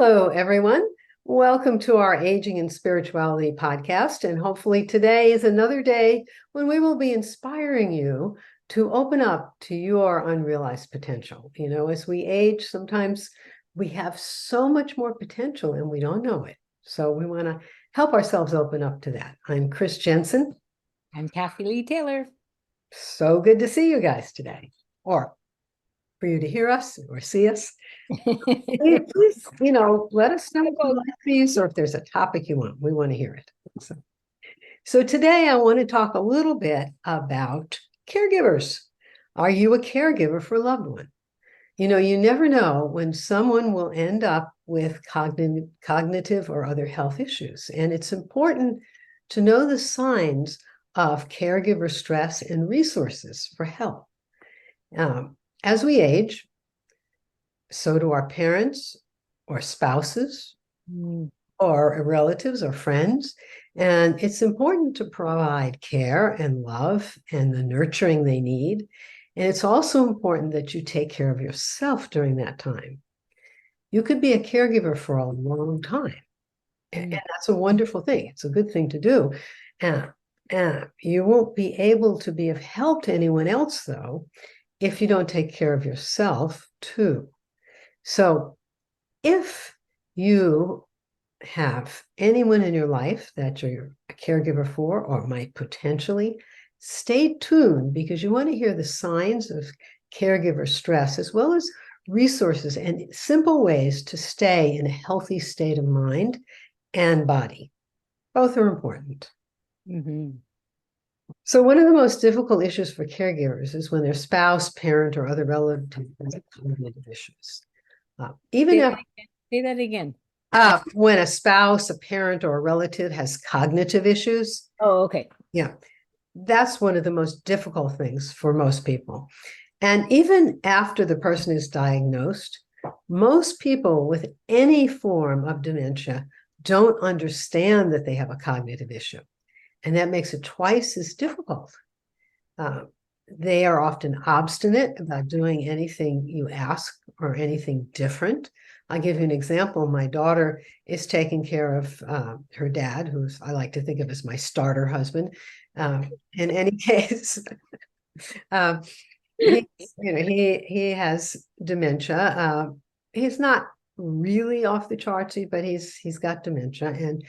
Hello, everyone. Welcome to our Aging and Spirituality podcast. And hopefully today is another day when we will be inspiring you to open up to your unrealized potential. You know, as we age, sometimes we have so much more potential and we don't know it. So we want to help ourselves open up to that. I'm Chris Jensen. I'm Kathy Lee Taylor. So good to see you guys today, or for you to hear us or see us. Please, let us know if you like these or if there's a topic you want. We want to hear it. So today I want to talk a little bit about caregivers. Are you a caregiver for a loved one? You know, you never know when someone will end up with cognitive or other health issues. And it's important to know the signs of caregiver stress and resources for help. As we age, so do our parents or spouses or relatives or friends. And it's important to provide care and love and the nurturing they need. And it's also important that you take care of yourself during that time. You could be a caregiver for a long time. And that's a wonderful thing. It's a good thing to do. And you won't be able to be of help to anyone else, though, if you don't take care of yourself, too. So if you have anyone in your life that you're a caregiver for or might potentially, stay tuned because you want to hear the signs of caregiver stress as well as resources and simple ways to stay in a healthy state of mind and body. Both are important. So one of the most difficult issues for caregivers is when their spouse, parent, or other relative has cognitive issues. Say that again. When a spouse, a parent, or a relative has cognitive issues. Oh, okay. Yeah, that's one of the most difficult things for most people. And even after the person is diagnosed, most people with any form of dementia don't understand that they have a cognitive issue. And that makes it twice as difficult. They are often obstinate about doing anything you ask or anything different. I'll give you an example. My daughter is taking care of her dad, who's I like to think of as my starter husband. In any case, he has dementia. He's not really off the chartsy, but he's got dementia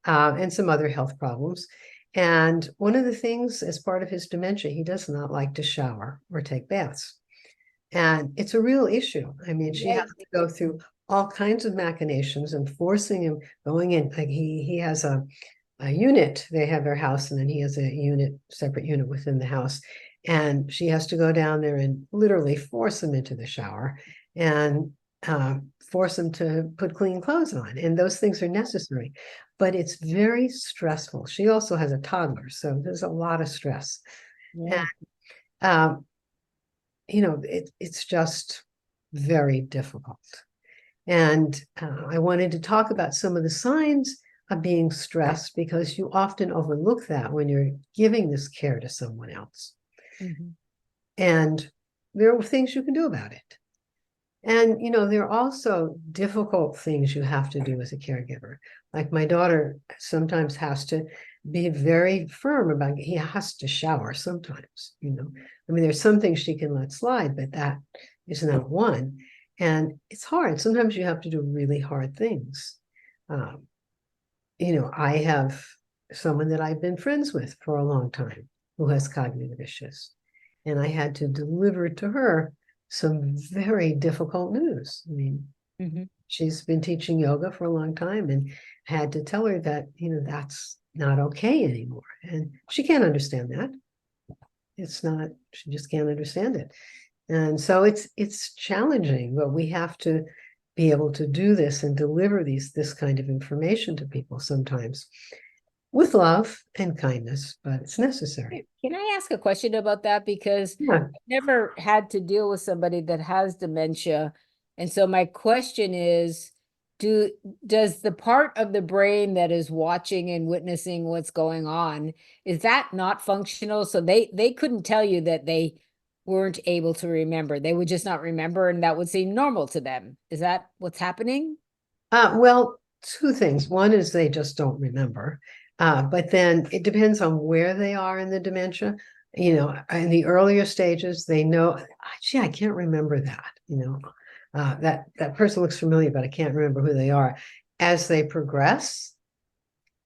and some other health problems. And one of the things as part of his dementia, he does not like to shower or take baths. And it's a real issue. I mean, she has to go through all kinds of machinations and forcing him going in. Like he has a unit. They have their house, and then he has a separate unit within the house. And she has to go down there and literally force him into the shower and force him to put clean clothes on. And those things are necessary, but it's very stressful. She also has a toddler, so there's a lot of stress. Yeah. And, it's just very difficult. And I wanted to talk about some of the signs of being stressed because you often overlook that when you're giving this care to someone else. And there are things you can do about it. And, there are also difficult things you have to do as a caregiver. Like my daughter sometimes has to be very firm about he has to shower sometimes, I mean, there's some things she can let slide, but that is not one. And it's hard. Sometimes you have to do really hard things. I have someone that I've been friends with for a long time who has cognitive issues. And I had to deliver to her some very difficult news. I mean, she's been teaching yoga for a long time and had to tell her that, that's not okay anymore. And she can't understand that. She just can't understand it. And so it's challenging, but we have to be able to do this and deliver this kind of information to people sometimes with love and kindness, but it's necessary. Can I ask a question about that? Because I've never had to deal with somebody that has dementia. And so my question is, does the part of the brain that is watching and witnessing what's going on, is that not functional? So they couldn't tell you that they weren't able to remember. They would just not remember, and that would seem normal to them. Is that what's happening? Well, two things. One is they just don't remember. But then it depends on where they are in the dementia. You know, in the earlier stages, they know, gee, I can't remember that, you know. That person looks familiar, but I can't remember who they are. As they progress,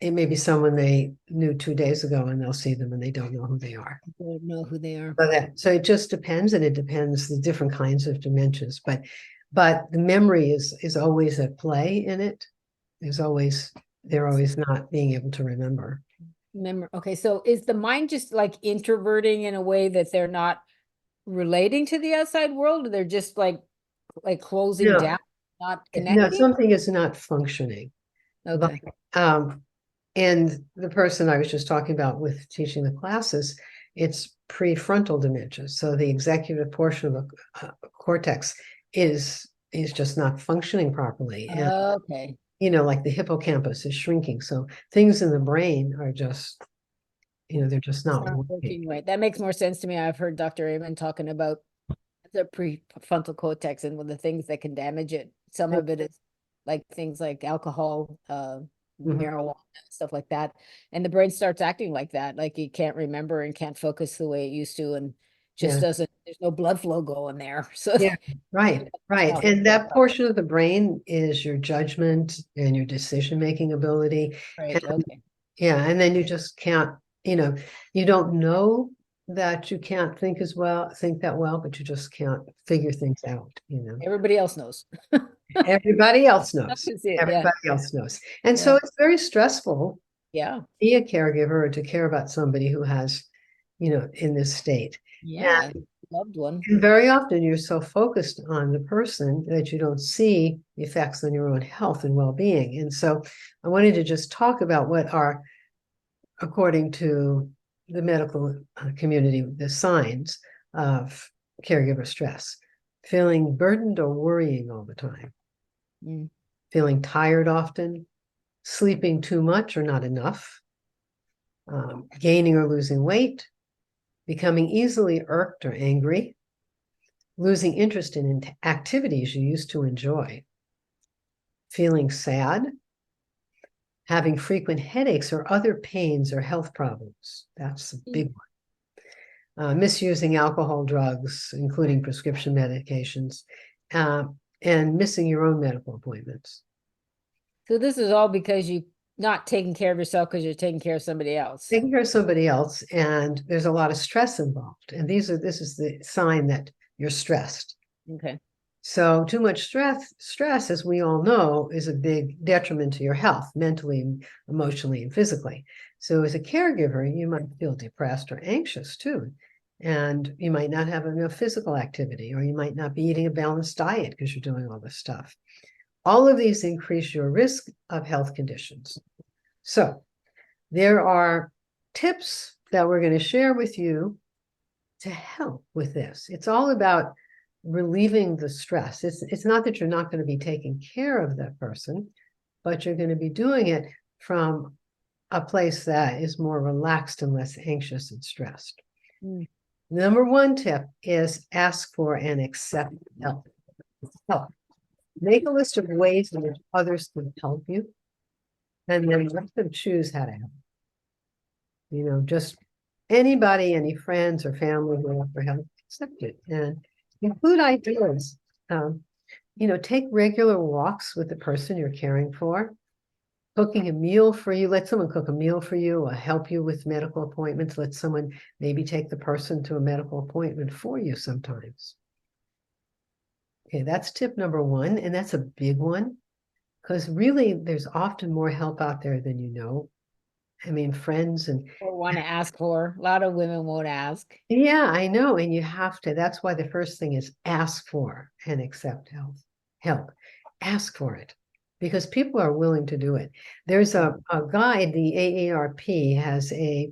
it may be someone they knew 2 days ago and they'll see them and they don't know who they are. Don't know who they are. So it just depends, and it depends the different kinds of dementias, but the memory is always at play in it. They're always not being able to remember. Okay, so is the mind just like introverting in a way that they're not relating to the outside world, or they're just like closing No, down, not no, connecting? something is not functioning. But, Okay. and the person I was just talking about with teaching the classes, it's prefrontal dementia. So the executive portion of the cortex is just not functioning properly. And, Okay. you know, like the hippocampus is shrinking. So things in the brain are just, you know, they're just It's not not working. working right. That makes more sense to me. I've heard Dr. Amen talking about the prefrontal cortex and one of the things that can damage it. Some of it is like things like alcohol, Mhm. marijuana, stuff like that. And the brain starts acting like that, like it can't remember and can't focus the way it used to, and just Yeah. doesn't, there's no blood flow going there. So Yeah, right. not And that working. portion of the brain is your judgment and your decision-making ability. Right, okay. Yeah, and then you just can't, you know, you don't know that you can't think that well, but you just can't figure things out, you know. Everybody else knows. Everybody else knows. That's it, yeah. Everybody else knows. And so Yeah. it's very stressful Yeah. to be a caregiver or to care about somebody who has, you know, in this state. Yeah. Loved one. And very often you're so focused on the person that you don't see the effects on your own health and well-being. And so I wanted to just talk about what are, according to the medical community, the signs of caregiver stress. Feeling burdened or worrying all the time, Mm. feeling tired often, sleeping too much or not enough, gaining or losing weight, becoming easily irked or angry, losing interest in activities you used to enjoy, feeling sad, having frequent headaches or other pains or health problems. That's a big one. Misusing alcohol, drugs, including prescription medications, and missing your own medical appointments. So this is all because you not taking care of yourself because you're taking care of somebody else. Taking care of somebody else, and there's a lot of stress involved. And this is the sign that you're stressed. Okay. So too much stress, as we all know, is a big detriment to your health, mentally, emotionally, and physically. So as a caregiver, you might feel depressed or anxious too. And you might not have enough physical activity, or you might not be eating a balanced diet because you're doing all this stuff. All of these increase your risk of health conditions. So there are tips that we're going to share with you to help with this. It's all about relieving the stress. It's not that you're not going to be taking care of that person, but you're going to be doing it from a place that is more relaxed and less anxious and stressed. Mm. Number one tip is ask for and accept help. Help. Make a list of ways in which others can help you, and then let them choose how to help. You know, just anybody, any friends or family who offer help, accept it and include ideas. You know, take regular walks with the person you're caring for, cooking a meal for you. Let someone cook a meal for you or help you with medical appointments. Let someone maybe take the person to a medical appointment for you sometimes. Okay, that's tip number one, and that's a big one because really there's often more help out there than you know. I mean, friends and Or want to ask for. A lot of women won't ask. yeah, I know. And you have to. That's why the first thing is ask for and accept help. Ask for it because people are willing to do it. There's a guide, the AARP has a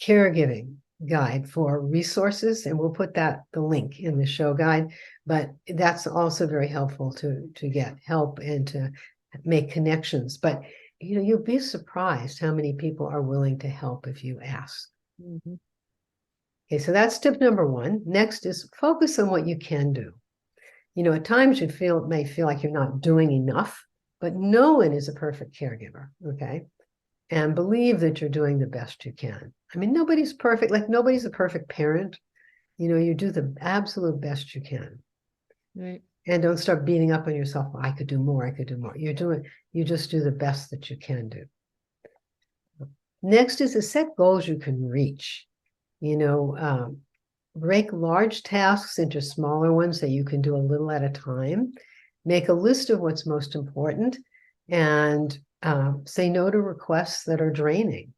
caregiving guide for resources, and we'll put the link in the show guide. But that's also very helpful to get help and to make connections. But you know, you'll be surprised how many people are willing to help if you ask. Mhm. Okay, so that's tip number one. Next is focus on what you can do. You know, at times you may feel like you're not doing enough. but no one is a perfect caregiver, okay? And believe that you're doing the best you can. I mean, nobody's perfect, like nobody's a perfect parent. You know, you do the absolute best you can. Right. And don't start beating up on yourself. I could do more, I could do more. You just do the best that you can do. Next is to set goals you can reach. You know, break large tasks into smaller ones that you can do a little at a time. Make a list of what's most important and say no to requests that are draining,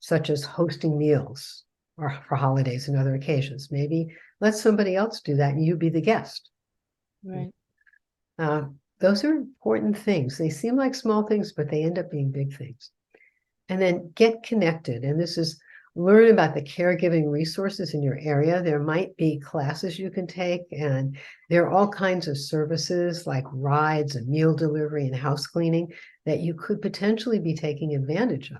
such as hosting meals or for holidays and other occasions. Maybe let somebody else do that and you be the guest. Right. Those are important things. They seem like small things, but they end up being big things. And then get connected. And this is learn about the caregiving resources in your area. There might be classes you can take, and there are all kinds of services like rides and meal delivery and house cleaning that you could potentially be taking advantage of.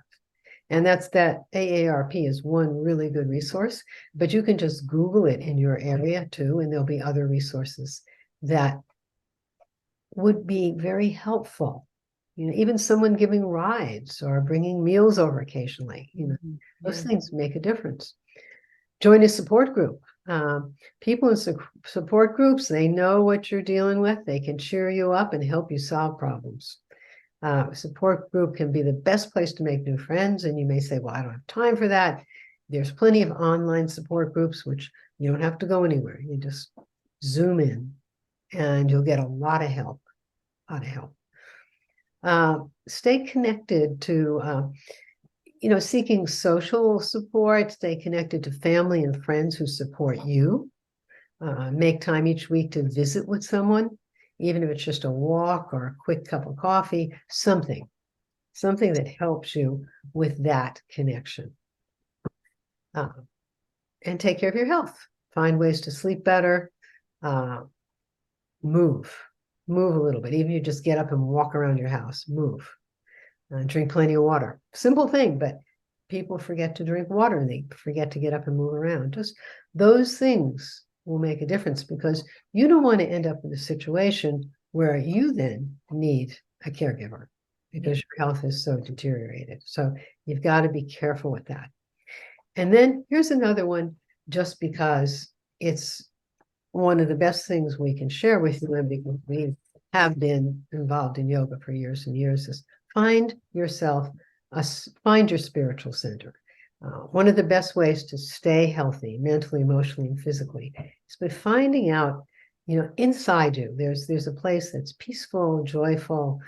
And that's that AARP is one really good resource, but you can just Google it in your area too, and there'll be other resources that would be very helpful. You know, even someone giving rides or bringing meals over occasionally, you know, those things make a difference. Join a support group. People in support groups, they know what you're dealing with. They can cheer you up and help you solve problems. Support group can be the best place to make new friends. And you may say, well, I don't have time for that. There's plenty of online support groups, which you don't have to go anywhere. You just Zoom in and you'll get a lot of help. Stay connected to, you know, seeking social support, stay connected to family and friends who support you. Make time each week to visit with someone, even if it's just a walk or a quick cup of coffee, something that helps you with that connection. And take care of your health. Find ways to sleep better. Move a little bit. Even if you just get up and walk around your house, move. Drink plenty of water. Simple thing, but people forget to drink water and they forget to get up and move around. Just those things will make a difference because you don't want to end up in a situation where you then need a caregiver because your health is so deteriorated. So you've got to be careful with that. And then here's another one, just because it's one of the best things we can share with you, and because we have been involved in yoga for years and years, is find yourself, find your spiritual center. One of the best ways to stay healthy, mentally, emotionally, and physically, is by finding out, you know, inside you, there's a place that's peaceful, joyful,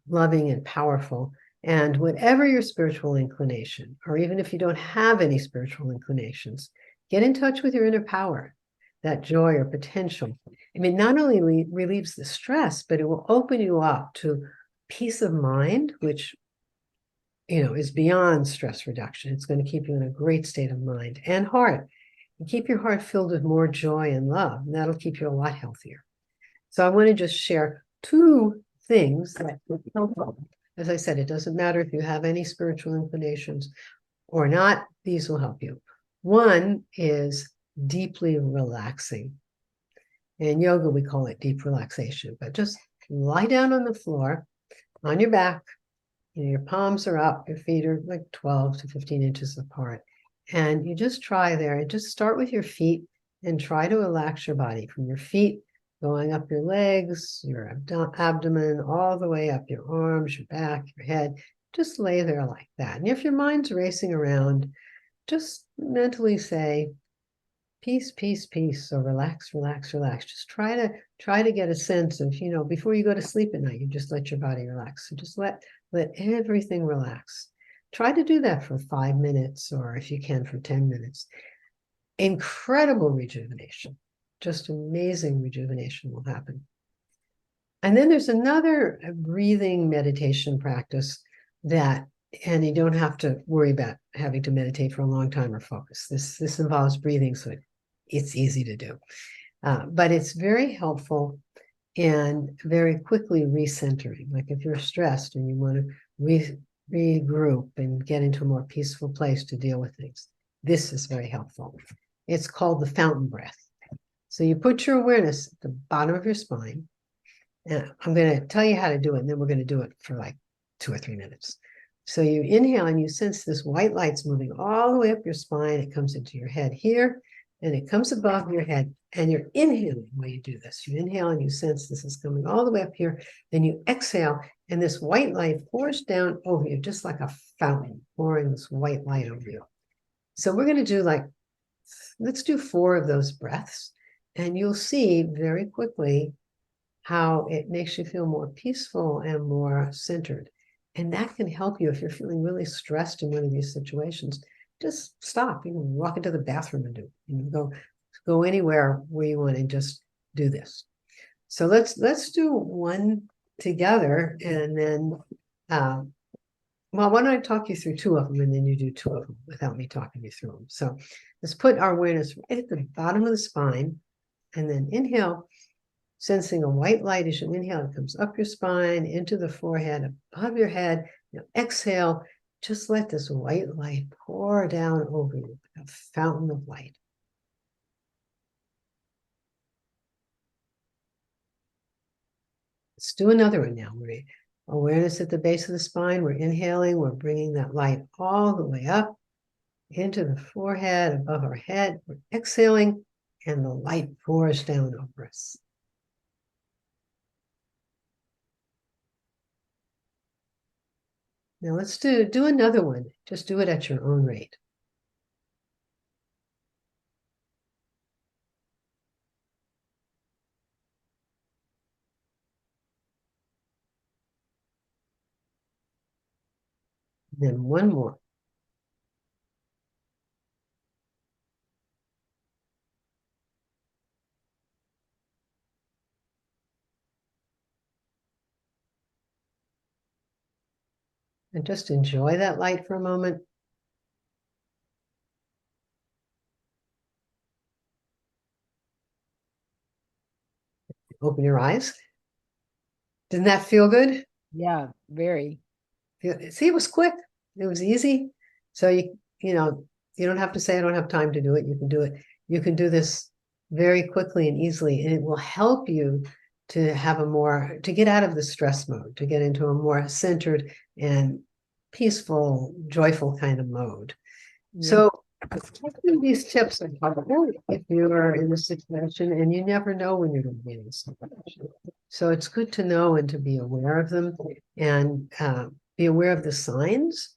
loving, and powerful. And whatever your spiritual inclination, or even if you don't have any spiritual inclinations, get in touch with your inner power, that joy or potential. I mean, not only relieves the stress, but it will open you up to peace of mind, which, you know, is beyond stress reduction. It's going to keep you in a great state of mind and heart. And keep your heart filled with more joy and love, and that'll keep you a lot healthier. So I want to just share two things that will help. As I said, it doesn't matter if you have any spiritual inclinations or not, these will help you. One is deeply relaxing. In yoga, we call it deep relaxation, but just lie down on the floor, on your back, you know, your palms are up, your feet are like 12 to 15 inches apart. And you just try there and just start with your feet and try to relax your body from your feet, going up your legs, your abdomen, all the way up your arms, your back, your head. Just lay there like that. And if your mind's racing around, just mentally say, peace, peace, peace. So relax, relax, relax. Just try to get a sense of, you know, before you go to sleep at night, you just let your body relax. So just let everything relax. Try to do that for 5 minutes, or if you can, for 10 minutes. Incredible rejuvenation. Just amazing rejuvenation will happen. And then there's another breathing meditation practice that, and you don't have to worry about having to meditate for a long time or focus. This involves breathing, so it's easy to do. But it's very helpful in very quickly recentering. Like if you're stressed and you want to regroup and get into a more peaceful place to deal with things, this is very helpful. It's called the fountain breath. So you put your awareness at the bottom of your spine, And I'm going to tell you how to do it, and then we're going to do it for like 2 or 3 minutes. So you inhale and you sense this white light's moving all the way up your spine. It comes into your head here, and it comes above your head, and you're inhaling while you do this. You inhale and you sense this is coming all the way up here. Then you exhale, and this white light pours down over you, just like a fountain pouring this white light over you. So we're going to do let's do 4 of those breaths, and you'll see very quickly how it makes you feel more peaceful and more centered. And that can help you if you're feeling really stressed in one of these situations. Just stop, walk into the bathroom and go anywhere where you want and just do this. So let's do one together, and then well, why don't I talk you through 2 of them, and then you do 2 of them without me talking you through them. So let's put our awareness right at the bottom of the spine, and then inhale, sensing a white light as you inhale. It comes up your spine, into the forehead, above your head. Now exhale, just let this white light pour down over you like a fountain of light. Let's do another one now. Awareness at the base of the spine. We're inhaling. We're bringing that light all the way up into the forehead, above our head. We're exhaling, and the light pours down over us. Now let's do another one. Just do it at your own rate. Then one more. And just enjoy that light for a moment. Open your eyes. Didn't that feel good? Yeah, very. See, it was quick. It was easy. So you don't have to say, I don't have time to do it. You can do it. You can do this very quickly and easily, and it will help you to get out of the stress mode, to get into a more centered and peaceful, joyful kind of mode. Yeah. So these tips are helpful if you are in a situation, and you never know when you're going to be in a situation. So it's good to know and to be aware of them, and be aware of the signs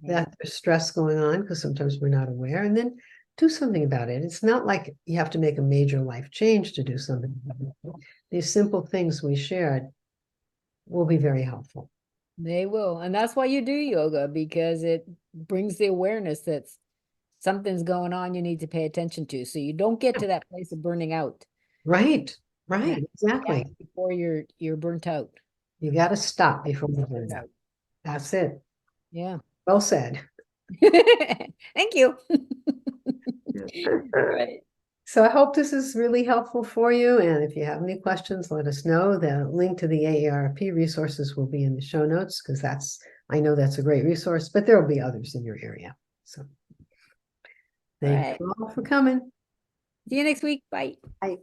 that there's stress going on, because sometimes we're not aware, and then do something about it. It's not like you have to make a major life change to do something. These simple things we shared will be very helpful. They will. And that's why you do yoga, because it brings the awareness that something's going on you need to pay attention to. So you don't get to that place of burning out. Right, Yeah, exactly. before you're burnt out. You got to stop before you burn out. That's it. Yeah. Well said. Thank you. Right. So I hope this is really helpful for you. And if you have any questions, let us know. The link to the AARP resources will be in the show notes, because I know that's a great resource, but there will be others in your area. So thank you all for coming. See you next week. Bye. Bye.